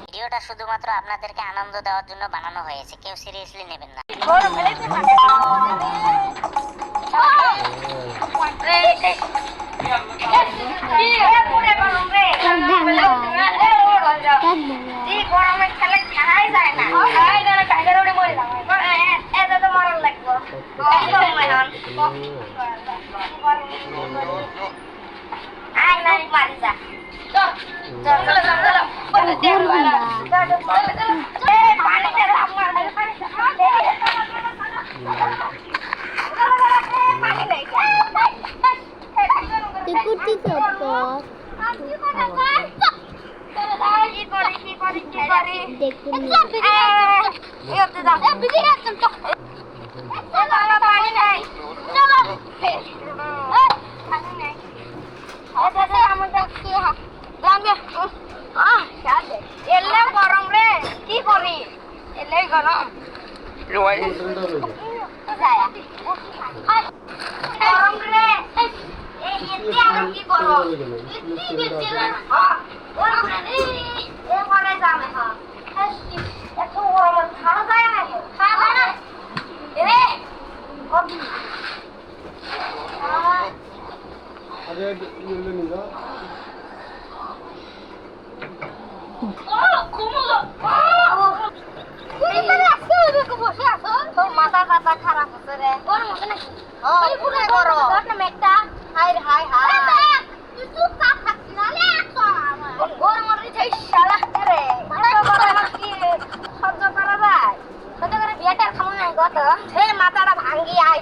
ভিডিওটা শুধুমাত্র আপনাদেরকে আনন্দ দেওয়ার জন্য বানানো হয়েছে, কেউ সিরিয়াসলি নেবেন না। গরম রে কি করি এলে গরম গরম রে কি করো মাথা টাথা খারাপ হচ্ছে রে মেঘটা হাই হাই হাই মাথাটা ভাঙ্গি আয়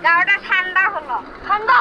গাওটা ঠান্ডা হলো ঠান্ডা